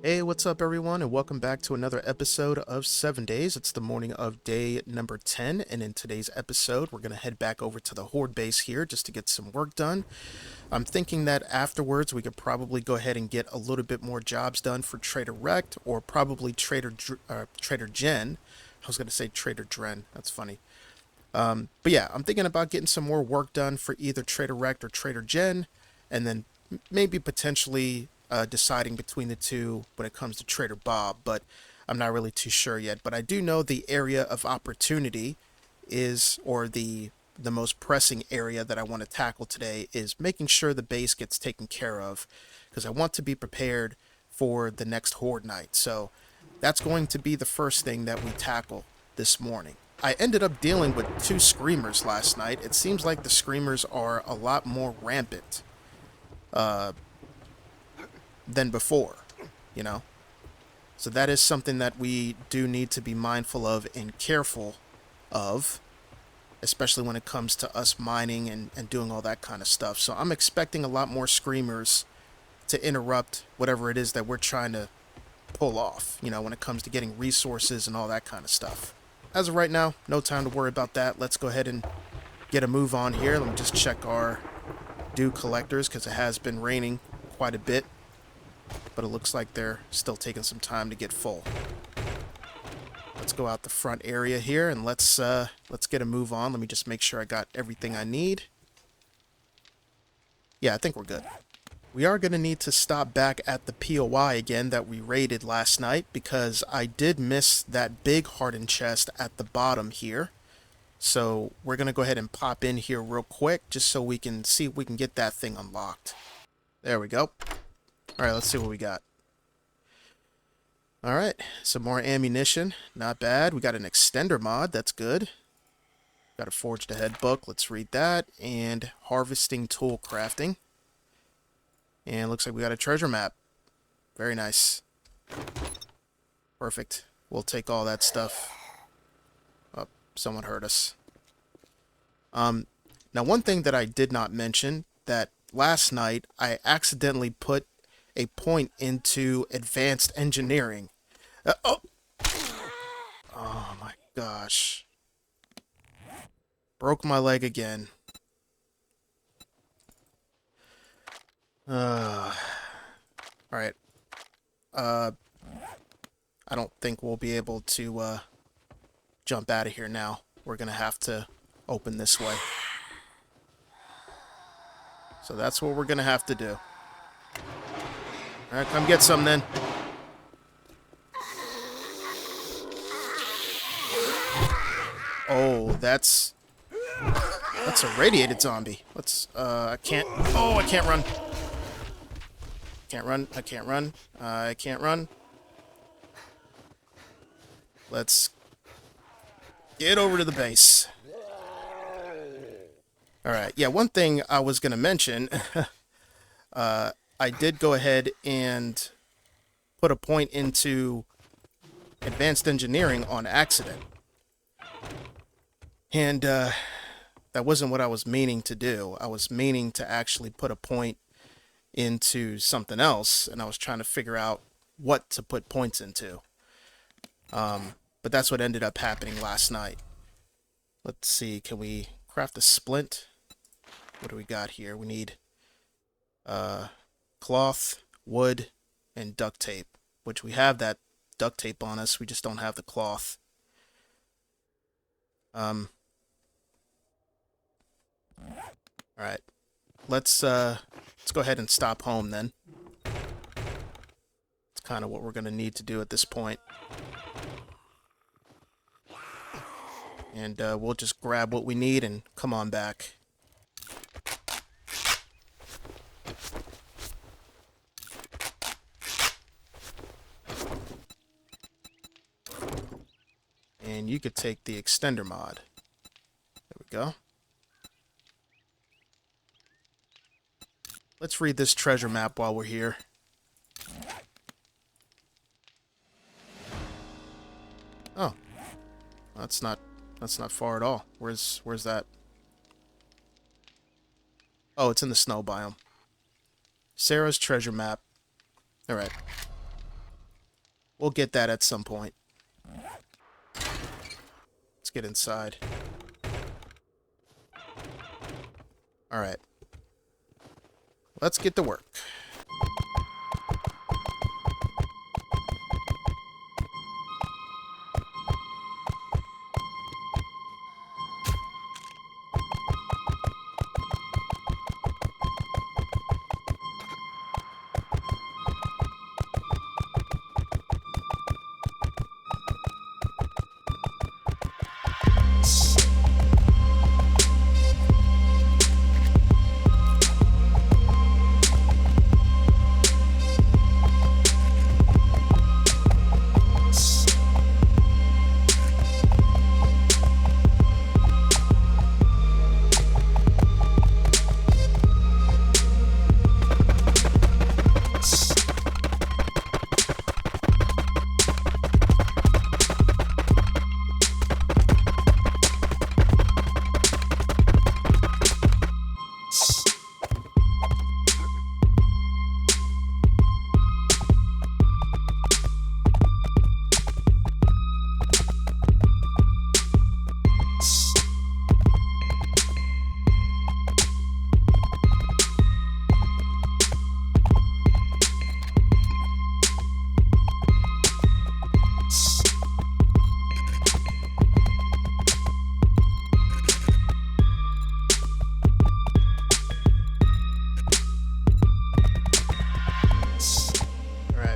Hey, what's up, everyone, and welcome back to another episode of 7 Days. It's the morning of day number 10, and in today's episode, we're going to head back over to the Horde base here just to get some work done. I'm thinking that afterwards, we could probably go ahead and get a little bit more jobs done for Trader Rect, or probably Trader Jen. I was going to say Trader Dren. That's funny. But yeah, I'm thinking about getting some more work done for either Trader Rect or Trader Jen, and then maybe potentially deciding between the two when it comes to Trader Bob, but I'm not really too sure yet. But I do know the area of opportunity is, or the most pressing area that I want to tackle today is making sure the base gets taken care of, because I want to be prepared for the next Horde night. So that's going to be the first thing that we tackle this morning. I ended up dealing with two screamers last night. It seems like the screamers are a lot more rampant than before, you know? So that is something that we do need to be mindful of and careful of, especially when it comes to us mining and doing all that kind of stuff. So I'm expecting a lot more screamers to interrupt whatever it is that we're trying to pull off, you know, when it comes to getting resources and all that kind of stuff. As of right now, no time to worry about that. Let's go ahead and get a move on here. Let me just check our dew collectors, because it has been raining quite a bit, but it looks like they're still taking some time to get full. Let's go out the front area here and let's get a move on. Let me just make sure I got everything I need. Yeah, I think we're good. We are going to need to stop back at the POI again that we raided last night, because I did miss that big hardened chest at the bottom here. So we're going to go ahead and pop in here real quick just so we can see if we can get that thing unlocked. There we go. Alright, let's see what we got. Alright, some more ammunition. Not bad. We got an extender mod. That's good. Got a Forged Ahead book. Let's read that. And harvesting tool crafting. And looks like we got a treasure map. Very nice. Perfect. We'll take all that stuff. Oh, someone heard us. Now one thing that I did not mention, that last night I accidentally put a point into advanced engineering. Oh my gosh. Broke my leg again. Alright. I don't think we'll be able to jump out of here now. We're gonna have to open this way. So that's what we're gonna have to do. Alright, come get some then. Oh, that's a radiated zombie. Let's I can't run. Can't run. I can't run. I can't run. Let's get over to the base. Alright, yeah, one thing I was going to mention, I did go ahead and put a point into advanced engineering on accident. And that wasn't what I was meaning to do. I was meaning to actually put a point into something else, and I was trying to figure out what to put points into. But that's what ended up happening last night. Let's see, can we craft a splint? What do we got here? We need cloth, wood, and duct tape, which we have that duct tape on us. We just don't have the cloth. Alright. Let's go ahead and stop home then. It's kind of what we're going to need to do at this point. And we'll just grab what we need and come on back. And you could take the extender mod. There we go. Let's read this treasure map while we're here. Oh. That's not far at all. Where's that? Oh, it's in the snow biome. Sarah's treasure map. Alright. We'll get that at some point. Let's get inside. Alright. Let's get to work.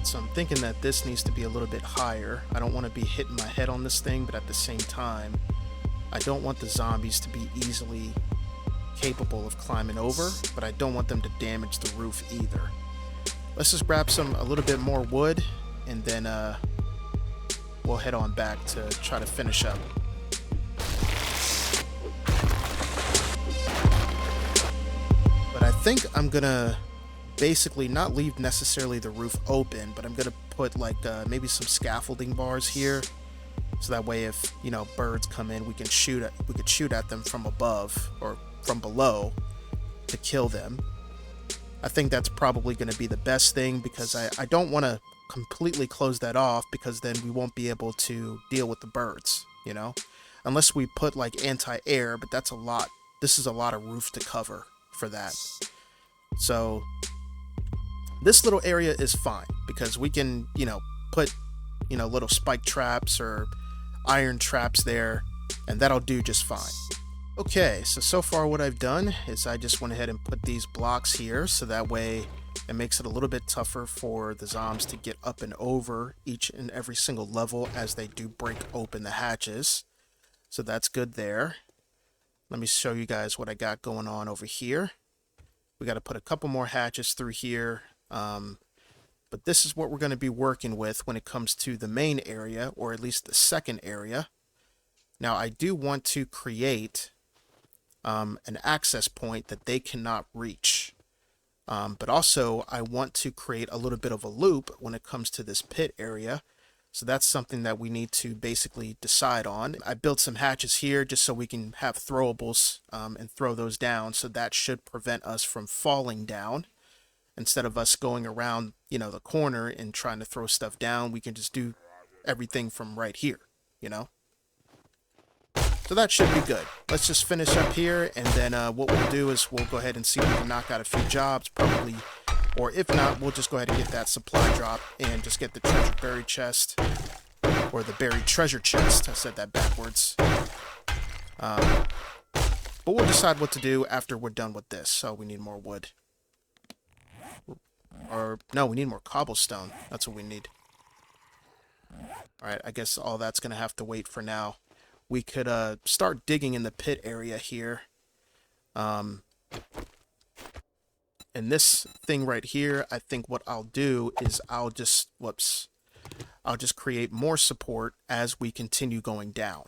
So I'm thinking that this needs to be a little bit higher. I don't want to be hitting my head on this thing, but at the same time, I don't want the zombies to be easily capable of climbing over, but I don't want them to damage the roof either. Let's just grab a little bit more wood, and then we'll head on back to try to finish up. But I think I'm gonna basically not leave necessarily the roof open, but I'm gonna put like maybe some scaffolding bars here, so that way if birds come in, we could shoot at them from above or from below to kill them. I think that's probably going to be the best thing, because I don't want to completely close that off, because then we won't be able to deal with the birds, unless we put like anti-air, but that's a lot. This is a lot of roof to cover for that. So this little area is fine, because we can, put, little spike traps or iron traps there, and that'll do just fine. Okay, so far what I've done is I just went ahead and put these blocks here, so that way it makes it a little bit tougher for the zombies to get up and over each and every single level as they do break open the hatches. So that's good there. Let me show you guys what I got going on over here. We got to put a couple more hatches through here. But this is what we're going to be working with when it comes to the main area, or at least the second area. Now I do want to create an access point that they cannot reach. But also I want to create a little bit of a loop when it comes to this pit area. So that's something that we need to basically decide on. I built some hatches here just so we can have throwables and throw those down. So that should prevent us from falling down. Instead of us going around, the corner and trying to throw stuff down, we can just do everything from right here, So that should be good. Let's just finish up here, and then what we'll do is we'll go ahead and see if we can knock out a few jobs, probably. Or if not, we'll just go ahead and get that supply drop and just get the treasure buried chest. Or the buried treasure chest. I said that backwards. But we'll decide what to do after we're done with this. So we need more wood. Or, no, we need more cobblestone. That's what we need. Alright, I guess all that's going to have to wait for now. We could start digging in the pit area here. And this thing right here, I think what I'll do is I'll just create more support as we continue going down.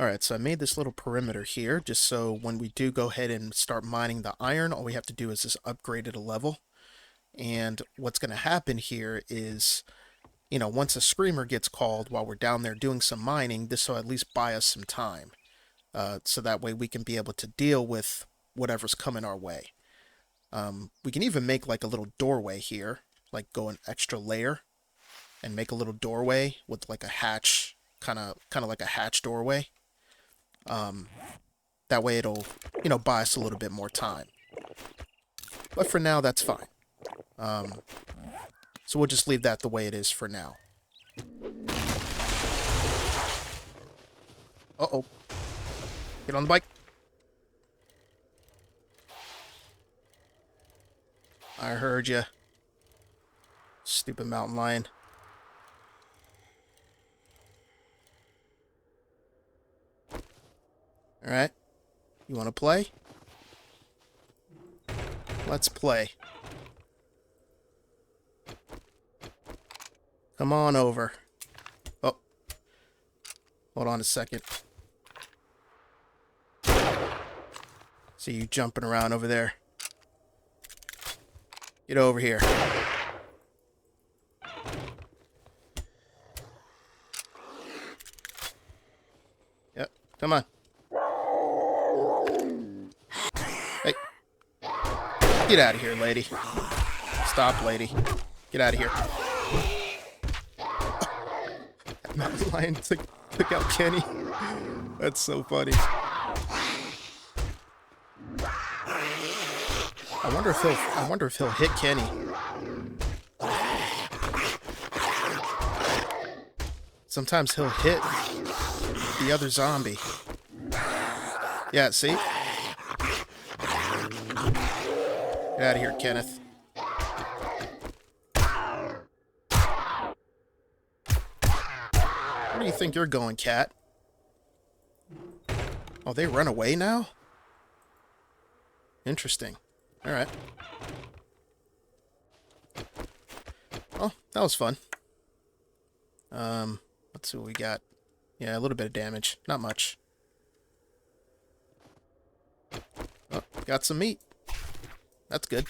Alright, so I made this little perimeter here, just so when we do go ahead and start mining the iron, all we have to do is just upgrade it a level. And what's going to happen here is, you know, once a screamer gets called while we're down there doing some mining, this will at least buy us some time. So that way we can be able to deal with whatever's coming our way. We can even make like a little doorway here, like go an extra layer and make a little doorway with like a hatch, kind of like a hatch doorway. That way it'll, you know, buy us a little bit more time. But for now, that's fine. So we'll just leave that the way it is for now. Uh-oh. Get on the bike. I heard you. Stupid mountain lion. Alright. You want to play? Let's play. Come on over. Oh. Hold on a second. See you jumping around over there. Get over here. Yep. Come on. Hey. Get out of here, lady. Stop, lady. Get out of here. That mountain lion took out Kenny. That's so funny. I wonder if he'll hit Kenny. Sometimes he'll hit the other zombie. Yeah, see? Get out of here, Kenneth. Where do you think you're going, cat? Oh, they run away now? Interesting. Alright. Oh, that was fun. Let's see what we got. Yeah, a little bit of damage. Not much. Oh, got some meat. That's good.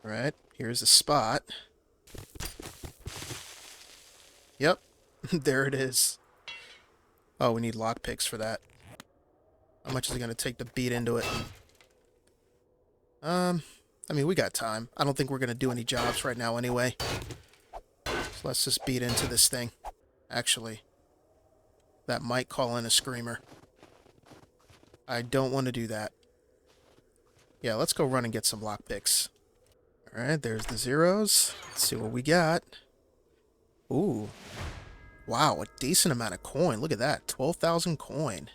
Alright, here's a spot. Yep, there it is. Oh, we need lockpicks for that. How much is it going to take to beat into it? I mean, we got time. I don't think we're going to do any jobs right now anyway. So let's just beat into this thing. Actually, that might call in a screamer. I don't want to do that. Yeah, let's go run and get some lockpicks. Alright, there's the zeros. Let's see what we got. Ooh. Wow, a decent amount of coin. Look at that. 12,000 coin.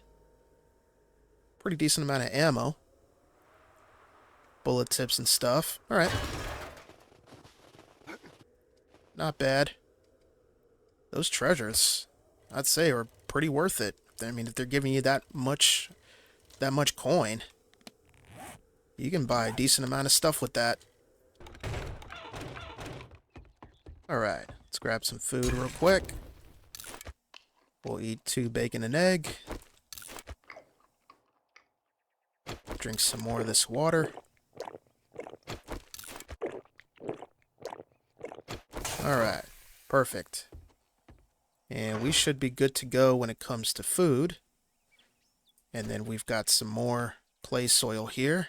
Pretty decent amount of ammo. Bullet tips and stuff. Alright. Not bad. Those treasures, I'd say, are pretty worth it. I mean, if they're giving you that much coin, you can buy a decent amount of stuff with that. Alright, let's grab some food real quick. We'll eat 2 bacon and egg. Drink some more of this water. Alright, perfect. And we should be good to go when it comes to food. And then we've got some more clay soil here.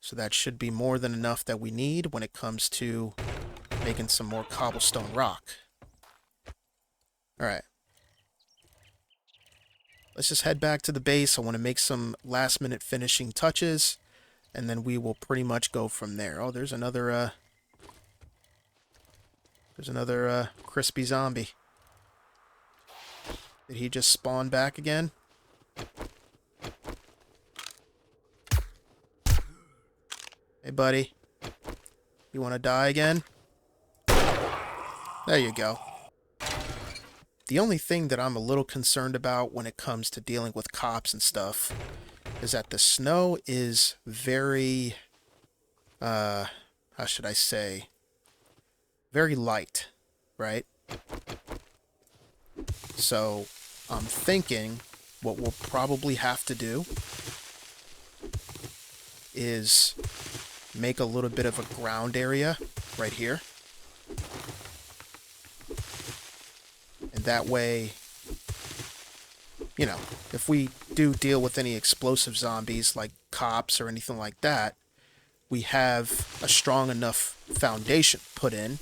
So that should be more than enough that we need when it comes to making some more cobblestone rock. Alright. Let's just head back to the base. I want to make some last minute finishing touches. And then we will pretty much go from there. Oh, there's another crispy zombie. Did he just spawn back again? Hey, buddy. You want to die again? There you go. The only thing that I'm a little concerned about when it comes to dealing with cops and stuff is that the snow is very, how should I say, very light, right? So I'm thinking what we'll probably have to do is make a little bit of a ground area right here. And that way, you know, if we do deal with any explosive zombies like cops or anything like that, we have a strong enough foundation put in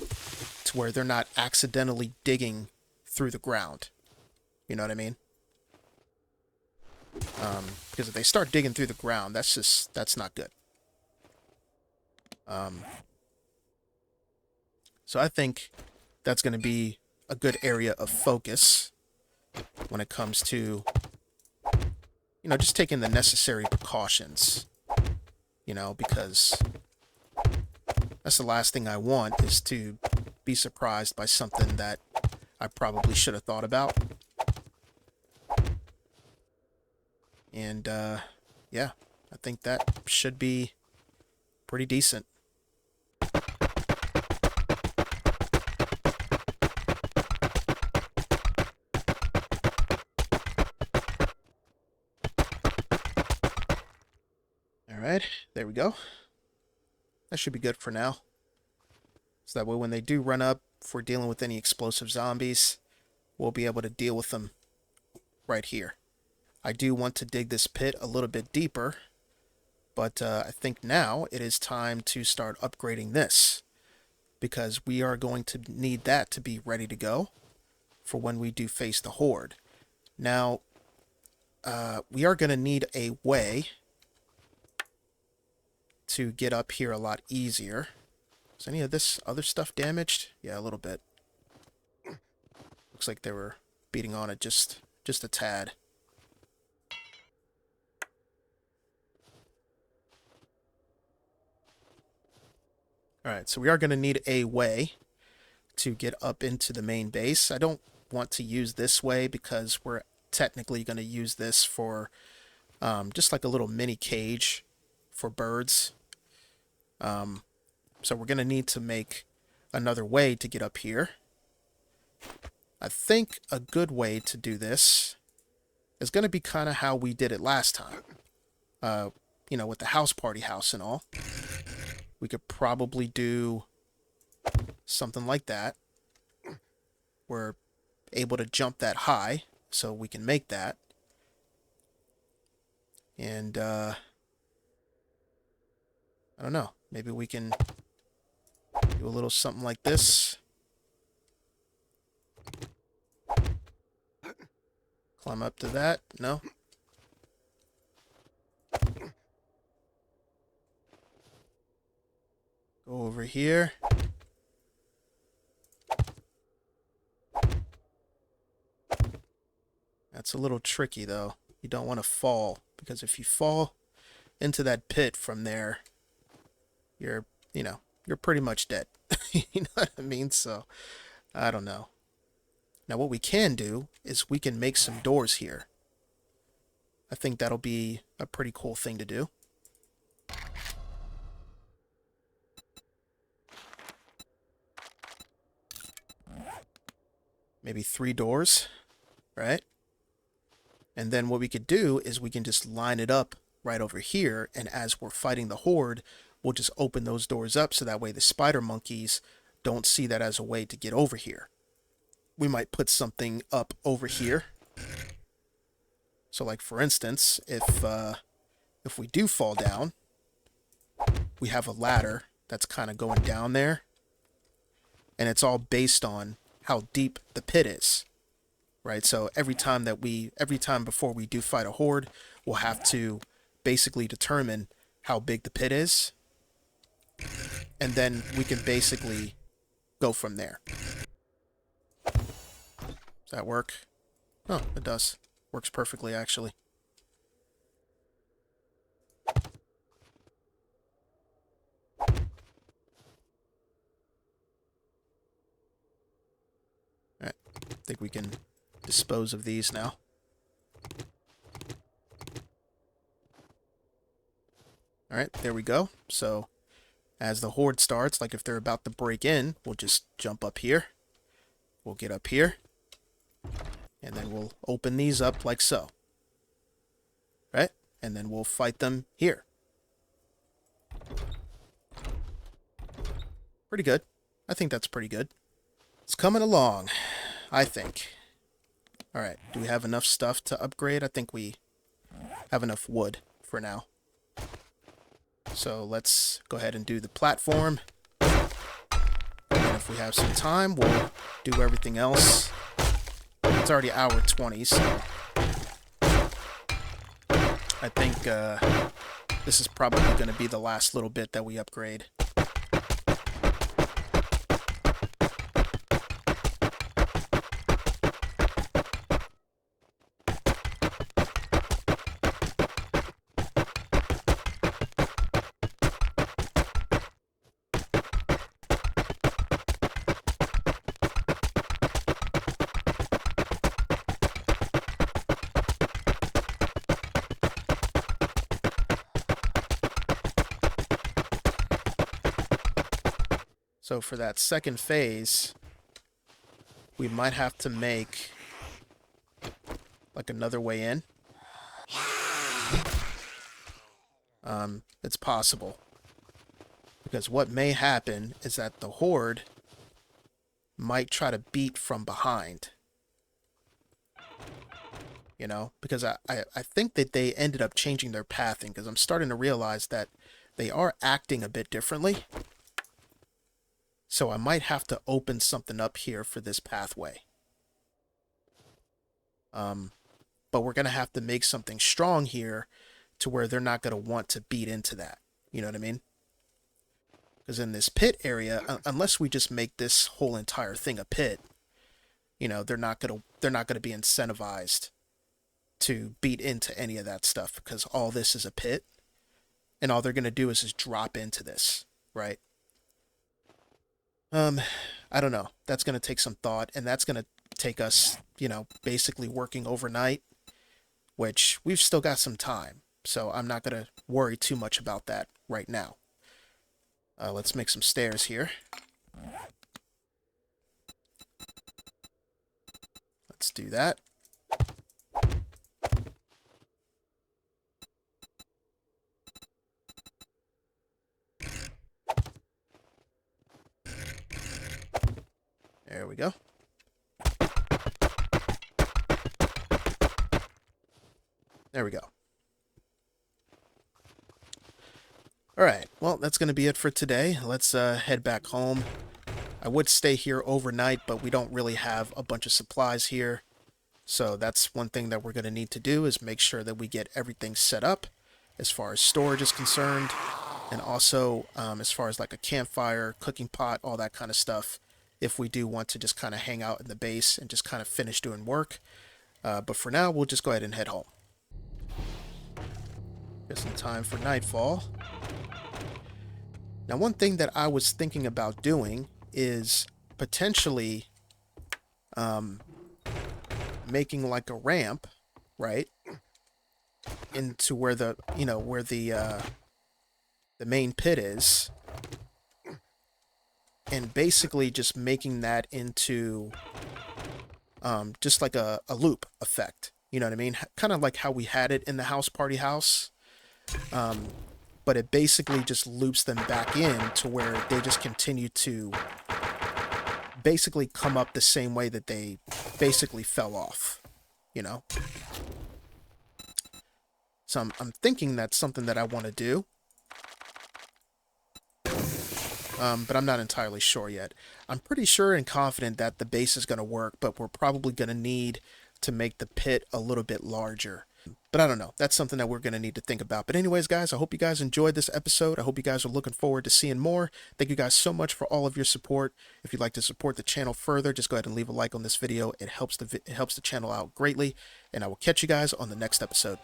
to where they're not accidentally digging through the ground. You know what I mean? Because if they start digging through the ground, that's not good. So I think that's going to be a good area of focus when it comes to, just taking the necessary precautions, because that's the last thing I want is to be surprised by something that I probably should have thought about. And, yeah, I think that should be pretty decent. Alright, there we go. That should be good for now. So that way when they do run up, if we're dealing with any explosive zombies, we'll be able to deal with them right here. I do want to dig this pit a little bit deeper, but I think now it is time to start upgrading this, because we are going to need that to be ready to go for when we do face the Horde. Now, we are going to need a way to get up here a lot easier. Is any of this other stuff damaged? Yeah, a little bit. Looks like they were beating on it just a tad. Alright, so we are going to need a way to get up into the main base. I don't want to use this way because we're technically going to use this for just like a little mini cage for birds. So we're going to need to make another way to get up here. I think a good way to do this is going to be kind of how we did it last time. With the house party house and all. We could probably do something like that. We're able to jump that high, so we can make that. And, I don't know. Maybe we can do a little something like this. Climb up to that. No? Go over here. That's a little tricky, though. You don't want to fall, because if you fall into that pit from there, you're pretty much dead. You know what I mean? So, I don't know. Now, what we can do is we can make some doors here. I think that'll be a pretty cool thing to do. Maybe 3 doors, right? And then what we could do is we can just line it up right over here, and as we're fighting the Horde, we'll just open those doors up so that way the spider monkeys don't see that as a way to get over here. We might put something up over here. So like for instance, if we do fall down, we have a ladder that's kind of going down there, and it's all based on how deep the pit is. Right? So every time before we do fight a Horde, we'll have to basically determine how big the pit is, and then we can basically go from there. Does that work? Oh, it does. Works perfectly, actually. Alright, I think we can dispose of these now. Alright, there we go. So, as the Horde starts, like if they're about to break in, we'll just jump up here. We'll get up here. And then we'll open these up like so. Right? And then we'll fight them here. Pretty good. I think that's pretty good. It's coming along, I think. Alright, do we have enough stuff to upgrade? I think we have enough wood for now. So let's go ahead and do the platform. And if we have some time, we'll do everything else. It's already hour 20, so I think this is probably going to be the last little bit that we upgrade. So for that second phase, we might have to make like another way in. It's possible. Because what may happen is that the Horde might try to beat from behind. You know, because I think that they ended up changing their pathing, because I'm starting to realize that they are acting a bit differently. So I might have to open something up here for this pathway. But we're going to have to make something strong here to where they're not going to want to beat into that. You know what I mean? Because in this pit area, unless we just make this whole entire thing a pit, you know, they're not going to be incentivized to beat into any of that stuff, because all this is a pit, and all they're going to do is just drop into this, right? I don't know. That's going to take some thought, and that's going to take us, you know, basically working overnight, which we've still got some time, so I'm not going to worry too much about that right now. Let's make some stairs here. Let's do that. There we go. There we go. Alright, well, that's going to be it for today. Let's head back home. I would stay here overnight, but we don't really have a bunch of supplies here. So that's one thing that we're going to need to do, is make sure that we get everything set up as far as storage is concerned. And also as far as like a campfire, cooking pot, all that kind of stuff, if we do want to just kind of hang out in the base and just kind of finish doing work. But for now, we'll just go ahead and head home. Just in time for nightfall. Now, one thing that I was thinking about doing is potentially making like a ramp, right, into where the, you know, where the main pit is, and basically just making that into just like a loop effect. You know what I mean? Kind of like how we had it in the house party house. But it basically just loops them back in to where they just continue to basically come up the same way that they basically fell off, you know? So I'm thinking that's something that I want to do. But I'm not entirely sure yet. I'm pretty sure and confident that the base is going to work, but we're probably going to need to make the pit a little bit larger. But I don't know. That's something that we're going to need to think about. But anyways, guys, I hope you guys enjoyed this episode. I hope you guys are looking forward to seeing more. Thank you guys so much for all of your support. If you'd like to support the channel further, just go ahead and leave a like on this video. It helps the channel out greatly. And I will catch you guys on the next episode.